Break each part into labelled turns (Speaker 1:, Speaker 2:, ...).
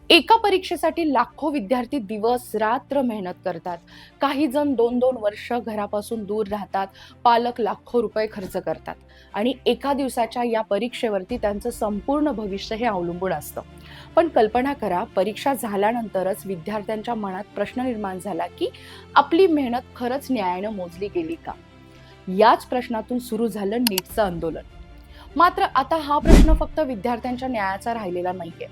Speaker 1: एका परीक्षेसाठी लाखो विद्यार्थी दिवस रात्र मेहनत करतात. काही जण 2-2 वर्ष घरापासून दूर राहतात. पालक लाखो रुपये खर्च करतात आणि एका दिवसाच्या या परीक्षेवरती त्यांचं संपूर्ण भविष्य हे अवलंबून असतं. पण कल्पना करा, परीक्षा झाल्यानंतरच विद्यार्थ्यांच्या मनात प्रश्न निर्माण झाला की आपली मेहनत खरंच न्यायानं मोजली गेली का? याच प्रश्नातून सुरू झालं नीटचं आंदोलन. मात्र आता हा प्रश्न फक्त विद्यार्थ्यांच्या न्यायाचा राहिलेला नाहीये.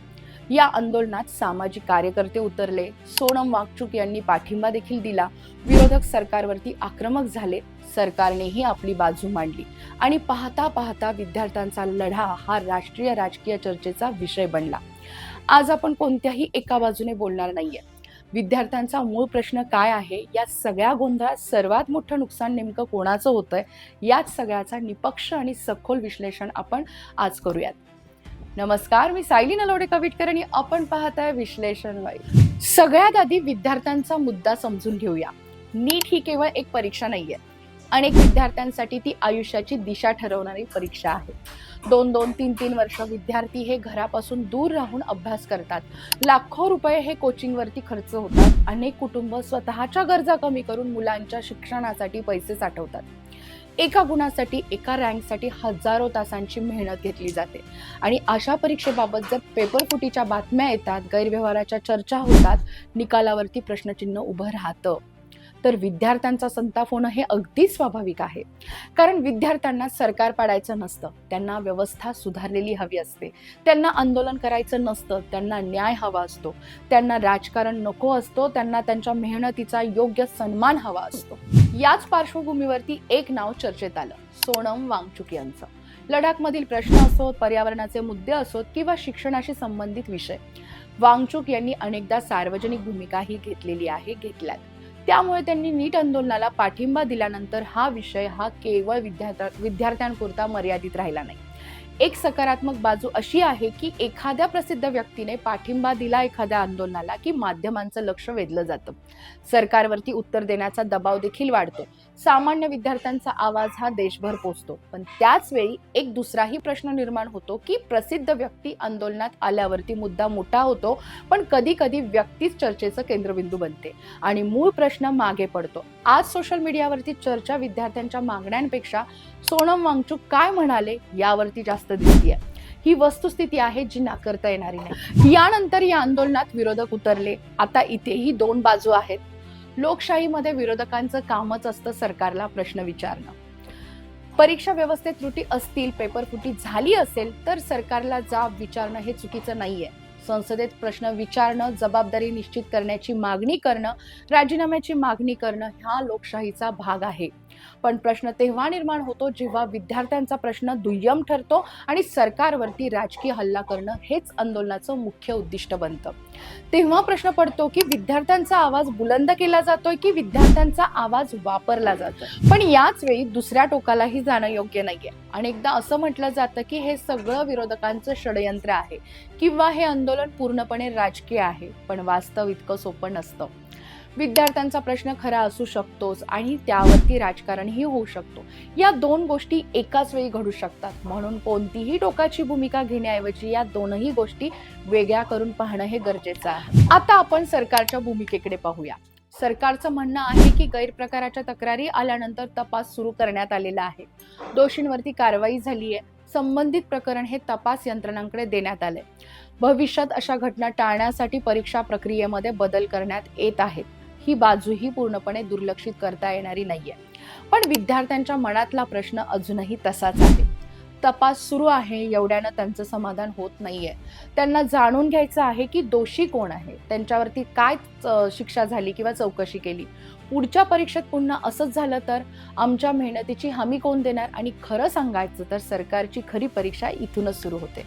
Speaker 1: या आंदोलनात सामाजिक कार्यकर्ते उतरले, सोनम वांगचुक यांनी पाठिंबा देखील दिला, विरोधक सरकारवरती आक्रमक झाले, सरकारनेही आपली बाजू मांडली आणि पाहता पाहता विद्यार्थ्यांचा लढा हा राष्ट्रीय राजकीय चर्चेचा विषय बनला. आज आपण कोणत्याही एका बाजूने बोलणार नाहीये. विद्यार्थ्यांचा मूळ प्रश्न काय आहे, या सगळ्या गोंधळात सर्वात मोठं नुकसान नेमकं कोणाचं होतंय, याच सगळ्याचा निपक्ष आणि सखोल विश्लेषण आपण आज करूयात. नमस्कार, मी सायली नलोडे कविटकर आणि आपण पाहताय विश्लेषण लाईव्ह. सगळ्यात आधी विद्यार्थ्यांचा मुद्दा समजून घेऊया. नीट ही केवळ एक परीक्षा नाहीये. अनेक विद्यार्थ्यांसाठी ती आयुष्याची दिशा ठरवणारी परीक्षा आहे. 2-2, 3-3 वर्ष विद्यार्थी हे घरापासून दूर राहून अभ्यास करतात. लाखो रुपये हे कोचिंगवरती खर्च होतात. अनेक कुटुंब स्वतःच्या गरजा कमी करून मुलांच्या शिक्षणासाठी पैसे साठवतात. एका गुणासाठी, एका रँकसाठी हजारो तासांची मेहनत घेतली जाते आणि अशा परीक्षेबाबत जर पेपरफुटीच्या बातम्या येतात, गैरव्यवहाराच्या चर्चा होतात, निकालावरती प्रश्नचिन्ह उभं राहतं, तर विद्यार्थ्यांचा संताप होणं हे अगदी स्वाभाविक आहे. कारण विद्यार्थ्यांना सरकार पाडायचं नसतं, त्यांना व्यवस्था सुधारलेली हवी असते. त्यांना आंदोलन करायचं नसतं, त्यांना न्याय हवा असतो. त्यांना राजकारण नको असतो, त्यांना त्यांच्या मेहनतीचा योग्य सन्मान हवा असतो. याच पार्श्वभूमीवरती एक नाव चर्चेत आलं, सोनम वांगचुक यांचं. लडाखमधील प्रश्न असोत, पर्यावरणाचे मुद्दे असोत किंवा शिक्षणाशी संबंधित विषय, वांगचुक यांनी अनेकदा सार्वजनिक भूमिकाही घेतल्यात. त्यामुळे त्यांनी नीट आंदोलनाला पाठिंबा दिल्यानंतर हा विषय हा केवळ विद्यार्थ्यांपुरता मर्यादित राहिला नाही. एक सकारात्मक बाजू अशी आहे की एखाद्या प्रसिद्ध व्यक्तीने पाठिंबा दिला एखाद्या आंदोलनाला की माध्यमांचं लक्ष वेधलं जातं. सरकारवरती उत्तर देण्याचा दबाव देखील वाढतो. सामान्य विद्यार्थ्यांचा आवाज हा देशभर पोहोचतो. पण त्याच वेळी एक दुसराही प्रश्न निर्माण होतो की प्रसिद्ध व्यक्ती आंदोलनात आल्यावरती मुद्दा मोठा होतो, पण कधी कधी व्यक्तीच चर्चेचं केंद्रबिंदू बनते आणि मूळ प्रश्न मागे पडतो. आज सोशल मीडियावरती चर्चा विद्यार्थ्यांच्या मागण्यांपेक्षा सोनम वांगचुक काय म्हणाले यावरती जास्त दिसतीये. ही वस्तुस्थिती आहे जी नाकारता येणारी नाही. यानंतर या आंदोलनात विरोधक उतरले. आता इथेही दोन बाजू आहेत. लोकशाहीमध्ये विरोधकांचं कामच असतं सरकारला प्रश्न विचारणं. परीक्षा व्यवस्थेत त्रुटी असतील, पेपरफुटी झाली असेल तर सरकारला जाब विचारणं हे चुकीचं नाहीये. संसदेत प्रश्न विचारणं, जबाबदारी निश्चित करण्याची मागणी करणं, राजीनाम्याची मागणी करणं हा लोकशाहीचा भाग आहे. पण प्रश्न तेव्हा निर्माण होतो जेव्हा विद्यार्थ्यांचा प्रश्न दुय्यम ठरतो आणि सरकारवरती राजकीय हल्ला करणं हेच आंदोलनाचं मुख्य उद्दिष्ट बनतं. तेव्हा प्रश्न पडतो की विद्यार्थ्यांचा आवाज बुलंद केला जातोय की विद्यार्थ्यांचा आवाज वापरला जातोय. पण याच वेळी दुसऱ्या टोकालाही जाणं योग्य नाहीये. अनेकदा असं म्हटलं जातं की हे सगळं विरोधकांचं षडयंत्र आहे किंवा हे आंदोलन पूर्णपणे राजकीय आहे. पण वास्तव इतकं सोपं नसतं. विद्यार्थ्यांचा प्रश्न खरा असू शकतोच आणि त्यावरती राजकारणही होऊ शकतो. या दोन गोष्टी एकाच वेळी घडू शकतात. म्हणून कोणतीही टोकाची भूमिका घेण्याऐवजी या दोनही गोष्टी वेगळ्या करून पाहणं हे गरजेचं आहे. आता आपण सरकारच्या भूमिकेकडे पाहूया. सरकारचं म्हणणं आहे की गैरप्रकाराच्या तक्रारी आल्यानंतर तपास सुरू करण्यात आलेला आहे. दोषींवरती कारवाई झाली आहे. संबंधित प्रकरण हे तपास यंत्रणांकडे देण्यात आले. भविष्यात अशा घटना टाळण्यासाठी परीक्षा प्रक्रियेमध्ये बदल करण्यात येत आहेत. ही बाजूही पूर्णपणे दुर्लक्षित करता येणारी नाहीये. पण विद्यार्थ्यांच्या मनातला प्रश्न अजूनही तसाच आहे. तपास सुरू आहे एवढ्यानं त्यांचं समाधान होत नाहीये. त्यांना जाणून घ्यायचं आहे की दोषी कोण आहे, त्यांच्यावरती काय शिक्षा झाली किंवा चौकशी केली. पुढच्या परीक्षेत पुन्हा असंच झालं तर आमच्या मेहनतीची हमी कोण देणार? आणि खरं सांगायचं तर सरकारची खरी परीक्षा इथूनच सुरू होते.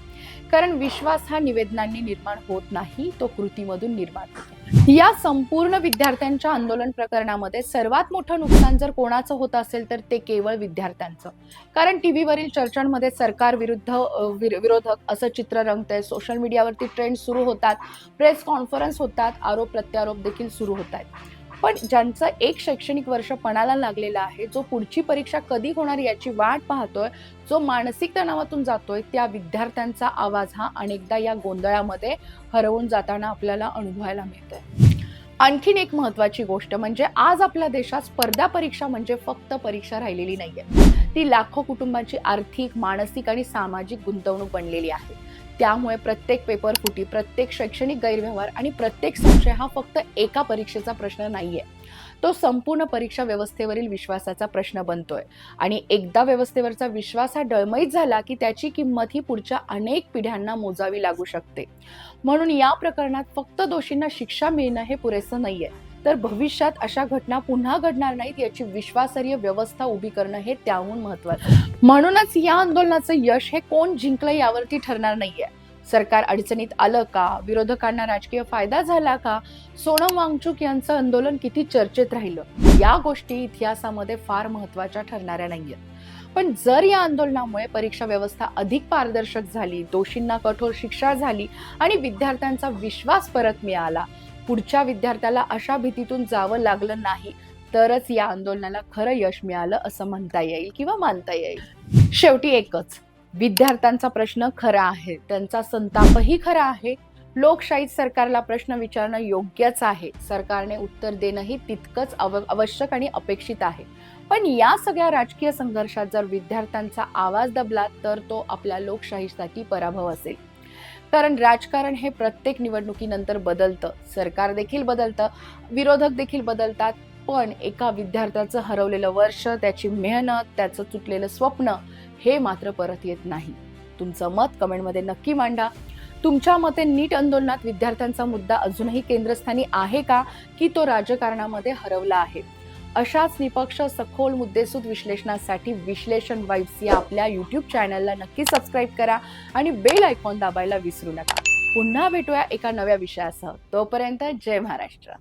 Speaker 1: कारण विश्वास हा निवेदनांनी निर्माण होत नाही, तो कृतीमधून निर्माण होतो. या संपूर्ण विद्यार्थ्यांच्या आंदोलन प्रकरणामध्ये सर्वात मोठं नुकसान जर कोणाचं होत असेल तर ते केवळ विद्यार्थ्यांचं. कारण टीव्हीवरील चर्चांमध्ये सरकार विरुद्ध विरोधक असं चित्र रंगतंय. सोशल मीडियावरती ट्रेंड सुरू होतात, प्रेस कॉन्फरन्स होतात, आरोप प्रत्यारोप देखील सुरू होत आहेत. पण ज्यांचं एक शैक्षणिक वर्ष पणाला लागलेलं आहे, जो पुढची परीक्षा कधी होणार याची वाट पाहतोय, जो मानसिक तणावातून जातोय, त्या विद्यार्थ्यांचा आवाज हा अनेकदा या गोंधळामध्ये हरवून जाताना आपल्याला अनुभवायला मिळतोय. आणखीन एक महत्त्वाची गोष्ट म्हणजे आज आपल्या देशात स्पर्धा परीक्षा म्हणजे फक्त परीक्षा राहिलेली नाहीये. ती लाखो कुटुंबांची आर्थिक, मानसिक आणि सामाजिक गुंतवणूक बनलेली आहे. त्यामुळे प्रत्येक पेपर फुटी, प्रत्येक शैक्षणिक गैरव्यवहार आणि प्रत्येक संशय हा फक्त एका परीक्षेचा प्रश्न नाहीये. तो संपूर्ण परीक्षा व्यवस्थेवरील विश्वासाचा प्रश्न बनतोय. आणि एकदा व्यवस्थेवरचा विश्वास हा डळमळीत झाला की त्याची किंमत ही पुढच्या अनेक पिढ्यांना मोजावी लागू शकते. म्हणून या प्रकरणात फक्त दोषींना शिक्षा मिळणं हे पुरेसं नाहीये, तर भविष्यात अशा घटना पुन्हा घडणार नाहीत याची विश्वासार्ह व्यवस्था उभी करणं हे त्याहून महत्त्वाचं. म्हणूनच या आंदोलनाचं यश हे कोण जिंकलं यावरती ठरणार नाहीये. सरकार अडचणीत आलं का, विरोधकांना राजकीय फायदा झाला का, सोनम वांगचुक यांचं आंदोलन किती चर्चेत राहिलं, या गोष्टी इतिहासामध्ये फार महत्त्वाच्या ठरणाऱ्या नाहीयेत. पण जर या आंदोलनामुळे परीक्षा व्यवस्था अधिक पारदर्शक झाली, दोषींना कठोर शिक्षा झाली आणि विद्यार्थ्यांचा विश्वास परत मिळाला, पुढच्या विद्यार्थ्याला अशा भीतीतून जावं लागलं नाही, तरच या आंदोलनाला खरं यश मिळालं असं म्हणता येईल किंवा मानता येईल. शेवटी एकच, विद्यार्थ्यांचा प्रश्न खरा आहे, त्यांचा संतापही खरा आहे. लोकशाहीत सरकारला प्रश्न विचारणं योग्यच आहे, सरकारने उत्तर देणंही तितकंच आवश्यक आणि अपेक्षित आहे. पण या सगळ्या राजकीय संघर्षात जर विद्यार्थ्यांचा आवाज दबला तर तो आपल्या लोकशाहीसाठी पराभव असेल. कारण राजकारण हे प्रत्येक निवडणुकीनंतर बदलतं, सरकार देखील बदलतं, विरोधक देखील बदलतात, पण एका विद्यार्थ्याचं हरवलेलं वर्ष, त्याची मेहनत, त्याचं तुटलेलं स्वप्न हे मात्र परत येत नाही. तुमचं मत कमेंटमध्ये नक्की मांडा. तुमच्या मते नीट आंदोलनात विद्यार्थ्यांचा मुद्दा अजूनही केंद्रस्थानी आहे का, की तो राजकारणामध्ये हरवला आहे? अशाच निपक्ष, सखोल, मुद्देसूद विश्लेषणासाठी विश्लेषण वाइब्स या आपल्या YouTube चॅनलला नक्की सबस्क्राईब करा आणि बेल आयकॉन दाबायला विसरू नका. पुन्हा भेटूया एका नव्या विषयासह. तोपर्यंत जय महाराष्ट्र.